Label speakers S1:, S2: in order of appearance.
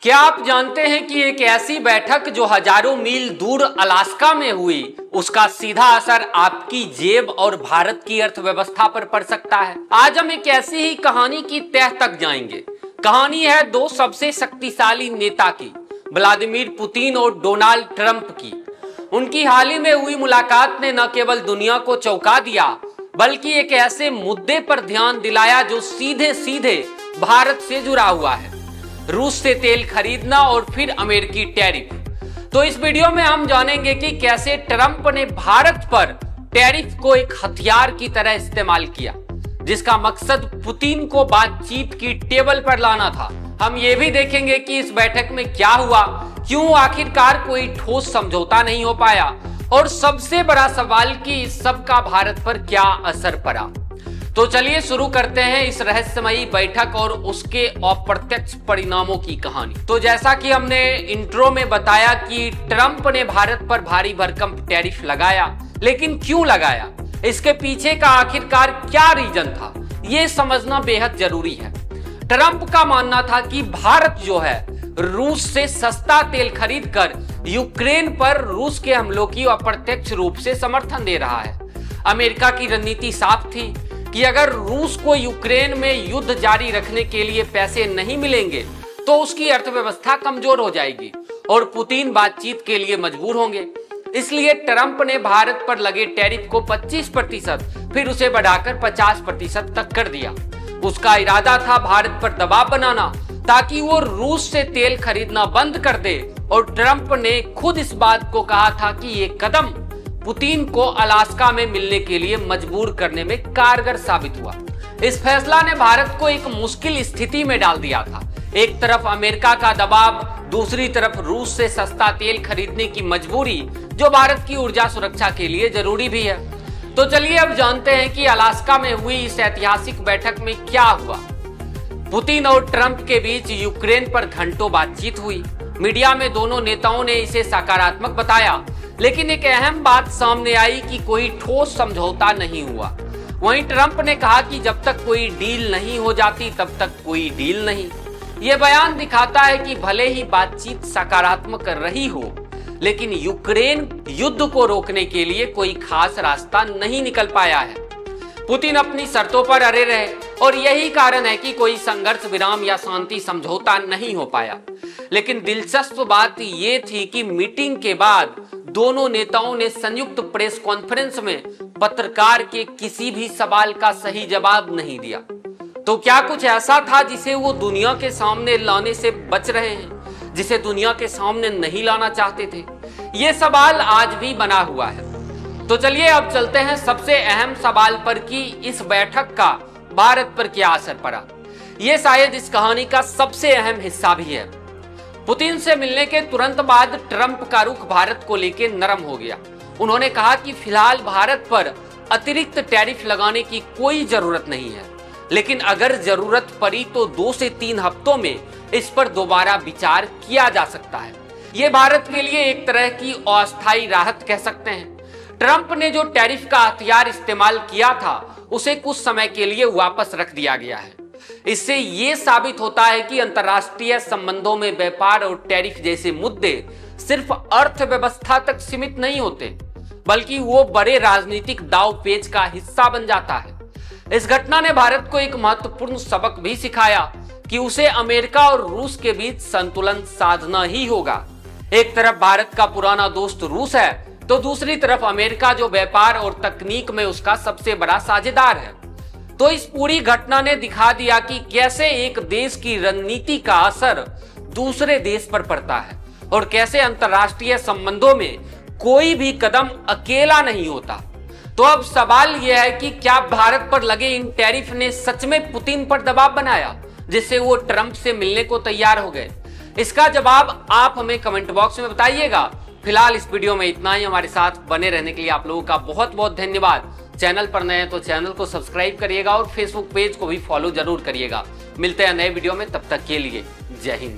S1: क्या आप जानते हैं कि एक ऐसी बैठक जो हजारों मील दूर अलास्का में हुई, उसका सीधा असर आपकी जेब और भारत की अर्थव्यवस्था पर पड़ सकता है। आज हम एक ऐसी ही कहानी की तह तक जाएंगे। कहानी है दो सबसे शक्तिशाली नेता की, व्लादिमीर पुतिन और डोनाल्ड ट्रंप की। उनकी हाल ही में हुई मुलाकात ने न केवल दुनिया को चौंका दिया, बल्कि एक ऐसे मुद्दे पर ध्यान दिलाया जो सीधे सीधे भारत से जुड़ा हुआ है, रूस से तेल खरीदना और फिर अमेरिकी टैरिफ। तो इस वीडियो में हम जानेंगे कि कैसे ट्रंप ने भारत पर टैरिफ को एक हथियार की तरह इस्तेमाल किया, जिसका मकसद पुतिन को बातचीत की टेबल पर लाना था। हम ये भी देखेंगे कि इस बैठक में क्या हुआ, क्यों आखिरकार कोई ठोस समझौता नहीं हो पाया, और सबसे बड़ा सवाल कि इस सब का भारत पर क्या असर पड़ा। तो चलिए शुरू करते हैं इस रहस्यमयी बैठक और उसके अप्रत्यक्ष परिणामों की कहानी। तो जैसा कि हमने इंट्रो में बताया कि ट्रंप ने भारत पर भारी भरकम टैरिफ लगाया, लेकिन क्यों लगाया, इसके पीछे का आखिरकार क्या रीजन था, ये समझना बेहद जरूरी है। ट्रंप का मानना था कि भारत जो है रूस से सस्ता तेल खरीदकर यूक्रेन पर रूस के हमलों की अप्रत्यक्ष रूप से समर्थन दे रहा है। अमेरिका की रणनीति साफ थी कि अगर रूस को यूक्रेन में युद्ध जारी रखने के लिए पैसे नहीं मिलेंगे तो उसकी अर्थव्यवस्था कमजोर हो जाएगी और पुतिन बातचीत के लिए मजबूर होंगे। इसलिए ट्रंप ने भारत पर लगे टैरिफ को 25% फिर उसे बढ़ाकर 50% तक कर दिया। उसका इरादा था भारत पर दबाव बनाना ताकि वो रूस से तेल खरीदना बंद कर दे, और ट्रंप ने खुद इस बात को कहा था कि ये कदम पुतिन को अलास्का में मिलने के लिए मजबूर करने में कारगर साबित हुआ। इस फैसला ने भारत को एक मुश्किल स्थिति में डाल दिया था। एक तरफ अमेरिका का दबाव, दूसरी तरफ रूस से सस्ता तेल खरीदने की मजबूरी, जो भारत की ऊर्जा सुरक्षा के लिए जरूरी भी है। तो चलिए अब जानते हैं कि अलास्का में हुई इस ऐतिहासिक बैठक में क्या हुआ। पुतिन और ट्रंप के बीच यूक्रेन पर घंटों बातचीत हुई। मीडिया में दोनों नेताओं ने इसे सकारात्मक बताया, लेकिन एक अहम बात सामने आई कि कोई ठोस समझौता नहीं हुआ। वहीं ट्रंप ने कहा कि जब तक कोई डील नहीं हो जाती तब तक कोई डील नहीं। यह बयान दिखाता है कि भले ही बातचीत सकारात्मक रही हो, लेकिन यूक्रेन युद्ध को रोकने के लिए कोई खास रास्ता नहीं निकल पाया है। पुतिन अपनी शर्तों पर अड़े रहे और यही कारण है कि कोई संघर्ष विराम या शांति समझौता नहीं हो पाया। लेकिन दिलचस्प बात यह थी कि मीटिंग के बाद दोनों नेताओं ने संयुक्त प्रेस कॉन्फ्रेंस में पत्रकार के किसी भी सवाल का सही जवाब नहीं दिया। तो क्या कुछ ऐसा था जिसे वो दुनिया के सामने लाने से बच रहे हैं, जिसे दुनिया के सामने नहीं लाना चाहते थे? ये सवाल आज भी बना हुआ है। तो चलिए अब चलते हैं सबसे अहम सवाल पर कि इस बैठक का भारत पर क्या असर पड़ा। ये शायद इस कहानी का सबसे अहम हिस्सा भी है। पुतिन से मिलने के तुरंत बाद ट्रंप का रुख भारत को लेकर नरम हो गया। उन्होंने कहा कि फिलहाल भारत पर अतिरिक्त टैरिफ लगाने की कोई जरूरत नहीं है, लेकिन अगर जरूरत पड़ी तो 2 से 3 हफ्तों में इस पर दोबारा विचार किया जा सकता है। ये भारत के लिए एक तरह की अस्थायी राहत कह सकते हैं। ट्रंप ने जो टैरिफ का हथियार इस्तेमाल किया था उसे कुछ समय के लिए वापस रख दिया गया है। इससे ये साबित होता है कि अंतर्राष्ट्रीय संबंधों में व्यापार और टैरिफ जैसे मुद्दे सिर्फ अर्थव्यवस्था तक सीमित नहीं होते, बल्कि वो बड़े राजनीतिक दाव पेच का हिस्सा बन जाता है। इस घटना ने भारत को एक महत्वपूर्ण सबक भी सिखाया कि उसे अमेरिका और रूस के बीच संतुलन साधना ही होगा। एक तरफ भारत का पुराना दोस्त रूस है, तो दूसरी तरफ अमेरिका जो व्यापार और तकनीक में उसका सबसे बड़ा साझेदार है। तो इस पूरी घटना ने दिखा दिया कि कैसे एक देश की रणनीति का असर दूसरे देश पर पड़ता है और कैसे अंतर्राष्ट्रीय संबंधों में कोई भी कदम अकेला नहीं होता। तो अब सवाल यह है कि क्या भारत पर लगे इन टैरिफ ने सच में पुतिन पर दबाव बनाया, जिससे वो ट्रंप से मिलने को तैयार हो गए? इसका जवाब आप हमें कमेंट बॉक्स में बताइएगा। फिलहाल इस वीडियो में इतना ही। हमारे साथ बने रहने के लिए आप लोगों का बहुत बहुत धन्यवाद। चैनल पर नए हैं तो चैनल को सब्सक्राइब करिएगा और फेसबुक पेज को भी फॉलो जरूर करिएगा। मिलते हैं नए वीडियो में, तब तक के लिए जय हिंद।